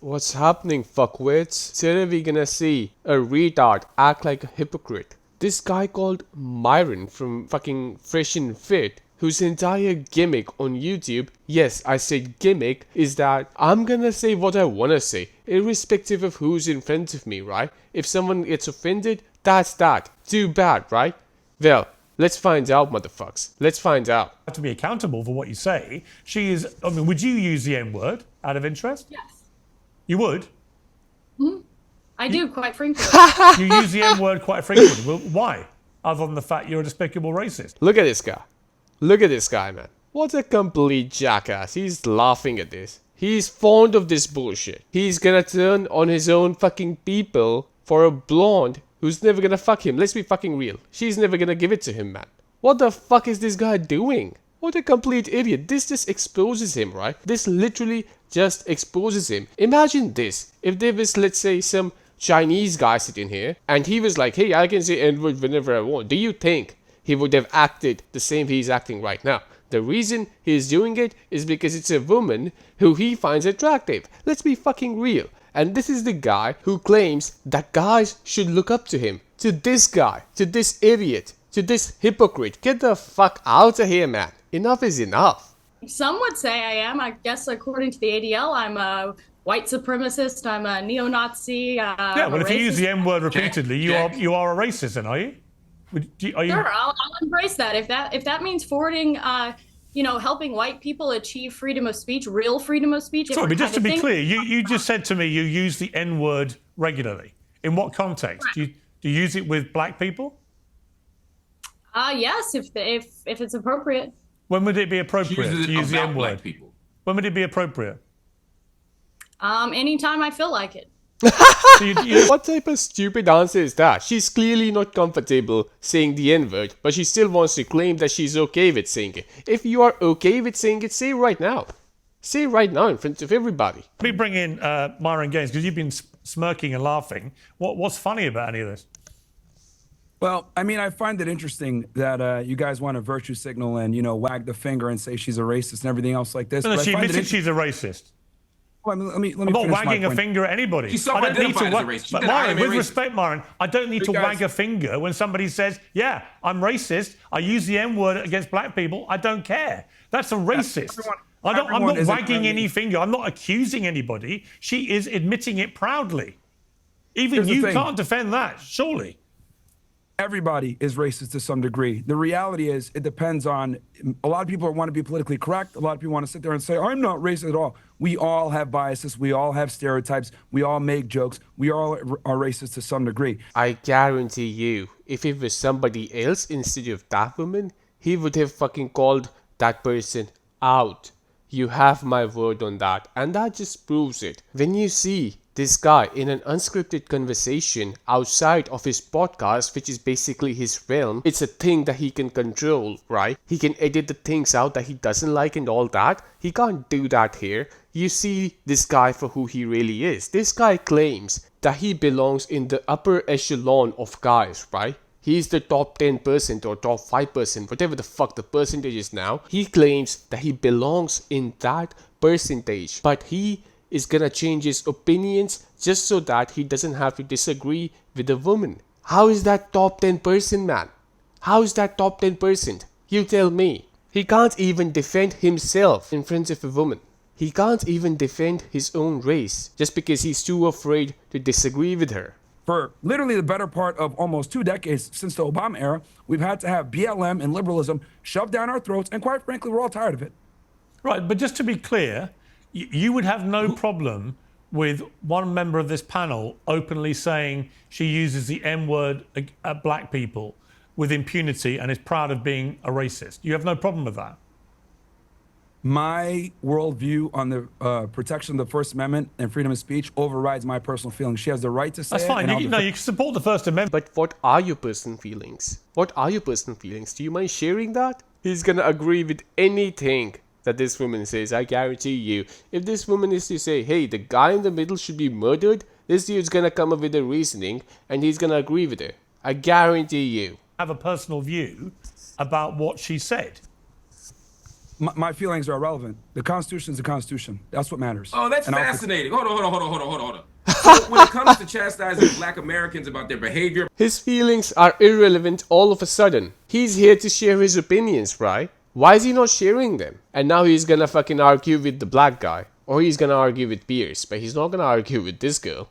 What's happening, fuckwits? Today we're gonna see a retard act like a hypocrite. This guy called Myron from fucking Fresh and Fit, whose entire gimmick on YouTube, yes, I said gimmick, is that I'm gonna say what I wanna say, irrespective of who's in front of me, right? If someone gets offended, that's that. Too bad, right? Well, let's find out, motherfucks. Let's find out. To be accountable for what you say. She is, I mean, would you use the N-word out of interest? Yes. You would? I do, quite frankly. You use the N-word quite frequently. Well, why? Other than the fact you're a despicable racist. Look at this guy. Look at this guy, man. What a complete jackass. He's laughing at this. He's fond of this bullshit. He's gonna turn on his own fucking people for a blonde who's never gonna fuck him. Let's be fucking real. She's never gonna give it to him, man. What the fuck is this guy doing? What a complete idiot. This just exposes him, right? This literally just exposes him. Imagine this. If there was, let's say, some Chinese guy sitting here and he was like, hey, I can say N-word whenever I want. Do you think he would have acted the same he's acting right now? The reason he's doing it is because it's a woman who he finds attractive. Let's be fucking real. And this is the guy who claims that guys should look up to him. To this guy. To this idiot. To this hypocrite. Get the fuck out of here, man. Enough is enough. Some would say I am. I guess according to the ADL, I'm a white supremacist. I'm a neo-Nazi. Yeah, well, if you use the N-word repeatedly, you are a racist, then, are you? Are you? Sure, I'll embrace that. If that means forwarding, helping white people achieve freedom of speech, real freedom of speech. Sorry, but just to be clear, you just said to me you use the N-word regularly. In what context? Right. Do you use it with black people? Yes, if it's appropriate. When would it be appropriate to use the N-word? When would it be appropriate? Anytime I feel like it. What type of stupid answer is that? She's clearly not comfortable saying the N-word, but she still wants to claim that she's okay with saying it. If you are okay with saying it, say it right now. Say it right now in front of everybody. Let me bring in Myron Gaines, because you've been smirking and laughing. What's funny about any of this? Well, I mean, I find it interesting that you guys want to virtue signal and, wag the finger and say she's a racist and everything else like this. No, she admits she's a racist. Well, let me I'm not wagging a finger at anybody. She self-identifies as a racist. But Myron, with respect, Myron, I don't need to wag a finger when somebody says, yeah, I'm racist. I use the N-word against black people. I don't care. That's a racist. I'm not wagging any finger. I'm not accusing anybody. She is admitting it proudly. Even you can't defend that, surely. Everybody is racist to some degree. The reality is it depends on, a lot of people want to be politically correct. A lot of people want to sit there and say, I'm not racist at all. We all have biases. We all have stereotypes. We all make jokes. We all are racist to some degree. I guarantee you, if it was somebody else instead of that woman, he would have fucking called that person out. You have my word on that. And that just proves it. When you see this guy in an unscripted conversation outside of his podcast, which is basically his realm, it's a thing that he can control, right? He can edit the things out that he doesn't like and all that. He can't do that here. You see this guy for who he really is. This guy claims that he belongs in the upper echelon of guys, right? He's the top 10% or top 5%, whatever the fuck the percentage is now. He claims that he belongs in that percentage, but he is gonna change his opinions just so that he doesn't have to disagree with a woman. How is that top 10%, man? How is that top 10%? You tell me. He can't even defend himself in front of a woman. He can't even defend his own race just because he's too afraid to disagree with her. For literally the better part of almost 2 decades since the Obama era, we've had to have BLM and liberalism shoved down our throats, and quite frankly, we're all tired of it. Right, but just to be clear, you would have no problem with one member of this panel openly saying she uses the N-word at black people with impunity and is proud of being a racist. You have no problem with that? My worldview on the protection of the First Amendment and freedom of speech overrides my personal feelings. She has the right to say That's fine. You can support the First Amendment. But what are your personal feelings? What are your personal feelings? Do you mind sharing that? He's gonna agree with anything that this woman says, I guarantee you. If this woman is to say, hey, the guy in the middle should be murdered, this dude's gonna come up with a reasoning and he's gonna agree with her. I guarantee you. Have a personal view about what she said. My feelings are irrelevant. The Constitution is the Constitution. That's what matters. Oh, that's And fascinating. Hold on. So when it comes to chastising Black Americans about their behavior, His feelings are irrelevant all of a sudden. He's here to share his opinions, right? Why is he not sharing them? And now he's gonna fucking argue with the black guy. Or he's gonna argue with Piers, but he's not gonna argue with this girl.